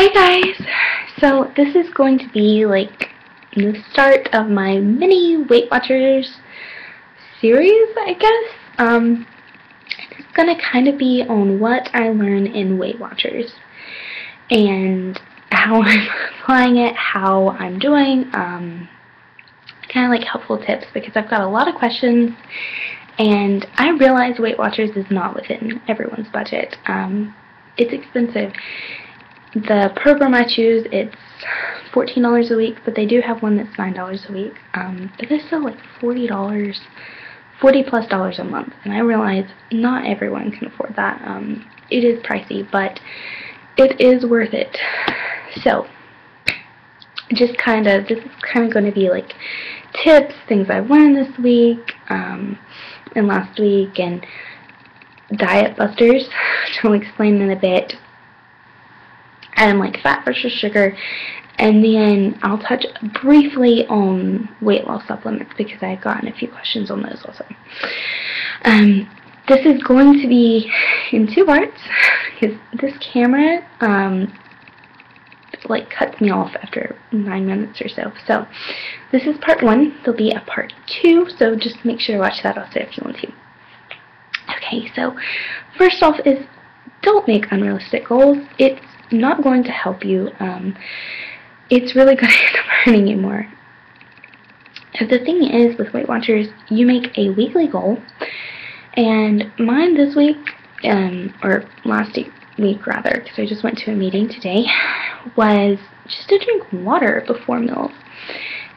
Hi guys! So this is going to be like the start of my mini Weight Watchers series, I guess. It's gonna kind of be on what I learn in Weight Watchers and how I'm applying it, how I'm doing, kind of like helpful tips, because I've got a lot of questions and I realize Weight Watchers is not within everyone's budget. It's expensive. The program I choose, it's $14 a week, but they do have one that's $9 a week. But they're still like $40 plus a month, and I realize not everyone can afford that. It is pricey, but it is worth it. So, this is kind of going to be like tips, things I've learned this week, and last week, and diet busters, which I'll explain in a bit. And like fat versus sugar, and then I'll touch briefly on weight loss supplements because I've gotten a few questions on those also. This is going to be in two parts because this camera like cuts me off after 9 minutes or so. So this is part one. There'll be a part two, so just make sure to watch that also if you want to. Okay, so first off is don't make unrealistic goals. It's not going to help you. It's really going to end up hurting you more. So the thing is, with Weight Watchers, you make a weekly goal, and mine this week, or last week rather, because I just went to a meeting today, was just to drink water before meals.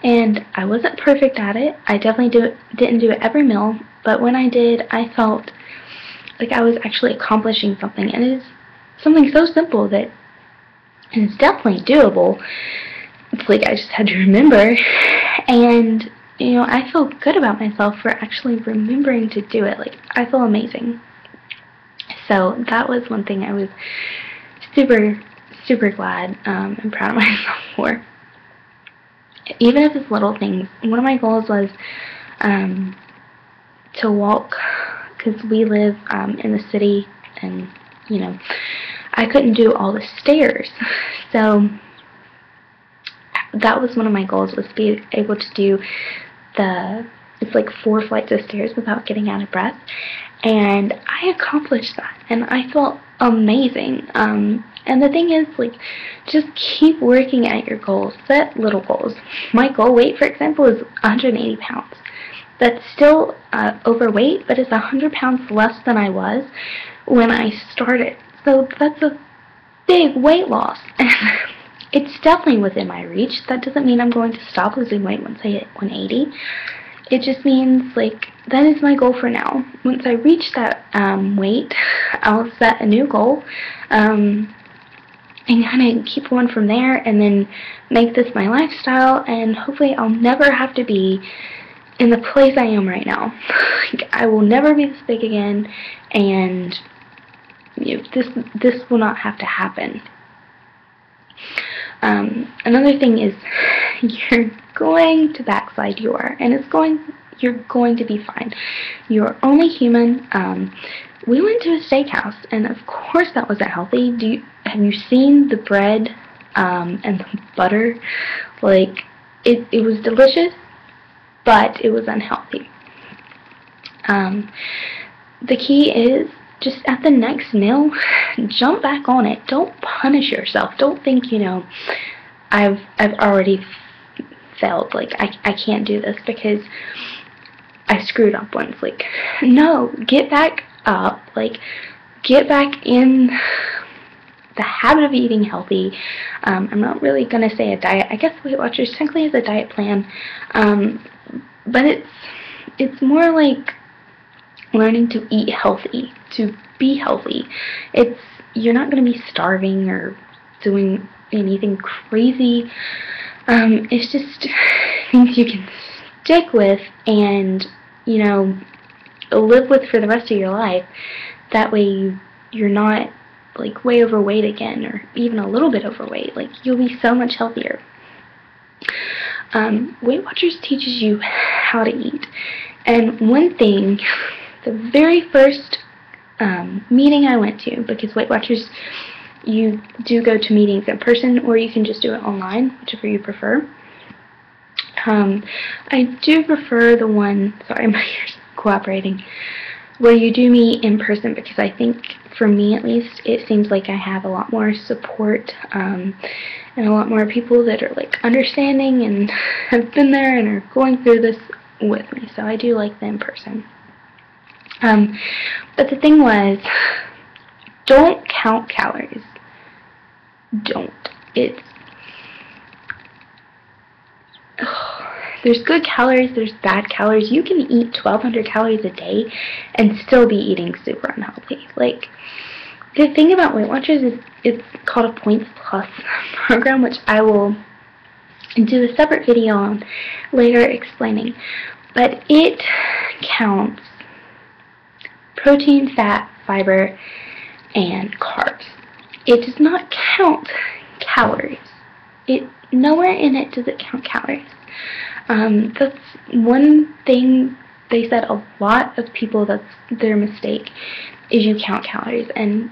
And I wasn't perfect at it. I definitely didn't do it every meal, but when I did, I felt like I was actually accomplishing something, and it is something so simple that it's definitely doable. It's like I just had to remember, and you know, I feel good about myself for actually remembering to do it. Like, I feel amazing. So that was one thing I was super glad and proud of myself for. Even if it's little things. One of my goals was to walk, because we live in the city, and you know, I couldn't do all the stairs. So that was one of my goals, was to be able to do it's like 4 flights of stairs without getting out of breath. And I accomplished that, and I felt amazing. And the thing is, like, just keep working at your goals. Set little goals. My goal weight, for example, is 180 pounds. That's still overweight, but it's 100 pounds less than I was when I started. So that's a big weight loss. It's definitely within my reach. That doesn't mean I'm going to stop losing weight once I hit 180. It just means, like, that is my goal for now. Once I reach that weight, I'll set a new goal and kind of keep going from there, and then make this my lifestyle, and hopefully I'll never have to be in the place I am right now. Like, I will never be this big again, and you know, this will not have to happen. Another thing is, you're going to backslide, and you're going to be fine. You're only human. We went to a steakhouse, and of course that wasn't healthy. Have you seen the bread and the butter? Like, it was delicious, but it was unhealthy. The key is, just at the next meal, jump back on it. Don't punish yourself. Don't think, you know, I've already failed. Like, I can't do this because I screwed up once. Like, no, get back up. Like, get back in the habit of eating healthy. I'm not really going to say a diet. I guess Weight Watchers technically is a diet plan, but it's more like learning to eat healthy, to be healthy. You're not going to be starving or doing anything crazy. It's just things you can stick with and, you know, live with for the rest of your life. That way you're not like way overweight again, or even a little bit overweight. Like, you'll be so much healthier. Weight Watchers teaches you how to eat. And one thing, the very first meeting I went to, because Weight Watchers you do go to meetings in person, or you can just do it online, whichever you prefer. I do prefer the one, sorry, my ears cooperating, where you do meet in person, because I think, for me at least, it seems like I have a lot more support, and a lot more people that are like understanding and have been there and are going through this with me, so I do like the in person. But the thing was, don't count calories. Don't. There's good calories, there's bad calories. You can eat 1,200 calories a day and still be eating super unhealthy. Like, the thing about Weight Watchers is it's called a Points Plus program, which I will do a separate video on later explaining. But it counts protein, fat, fiber, and carbs. It does not count calories. Nowhere in it does it count calories. That's one thing they said a lot of people, that's their mistake, is you count calories. And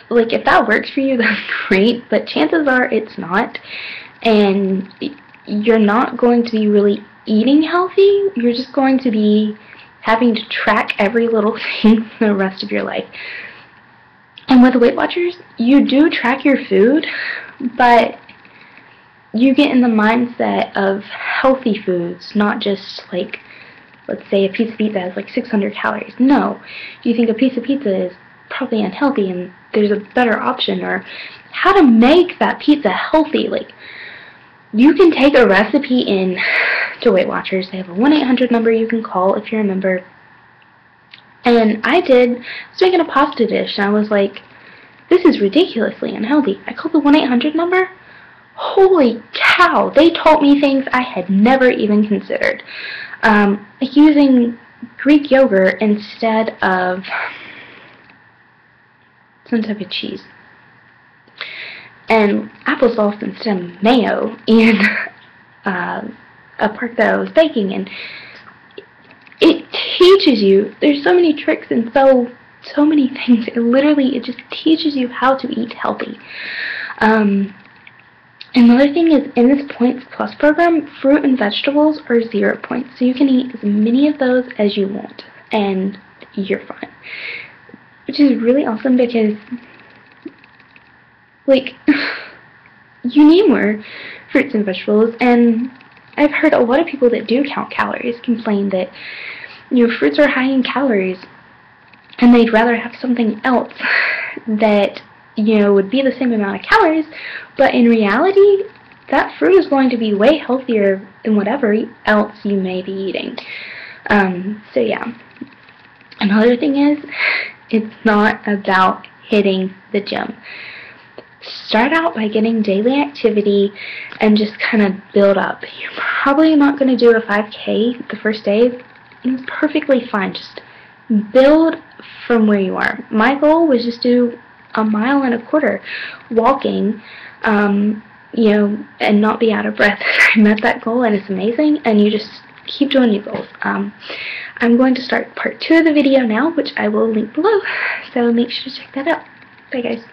like, if that works for you, that's great, but chances are it's not, and you're not going to be really eating healthy. You're just going to be having to track every little thing for the rest of your life. And with Weight Watchers, you do track your food, but you get in the mindset of healthy foods, not just like, let's say a piece of pizza has like 600 calories. No, you think a piece of pizza is probably unhealthy and there's a better option, or how to make that pizza healthy. Like, you can take a recipe in to Weight Watchers. They have a 1-800 number you can call if you're a member. And I was making a pasta dish, and I was like, this is ridiculously unhealthy. I called the 1-800 number. Holy cow, they taught me things I had never even considered. Like using Greek yogurt instead of some type of cheese, and applesauce instead of mayo in a part that I was baking. And it teaches you, there's so many tricks and so many things. It just teaches you how to eat healthy. Another thing is, in this Points Plus program, fruit and vegetables are 0 points, so you can eat as many of those as you want, and you're fine. Which is really awesome, because, like, you need more fruits and vegetables, and I've heard a lot of people that do count calories complain that, fruits are high in calories, and they'd rather have something else that, would be the same amount of calories, but in reality, that fruit is going to be way healthier than whatever else you may be eating. So yeah. Another thing is, it's not about hitting the gym. Start out by getting daily activity and just kind of build up. You're probably not going to do a 5K the first day. It's perfectly fine. Just build from where you are. My goal was just do 1.25 miles walking, and not be out of breath. I met that goal, and it's amazing, and you just keep doing new goals. I'm going to start part 2 of the video now, which I will link below, so make sure to check that out. Bye, guys.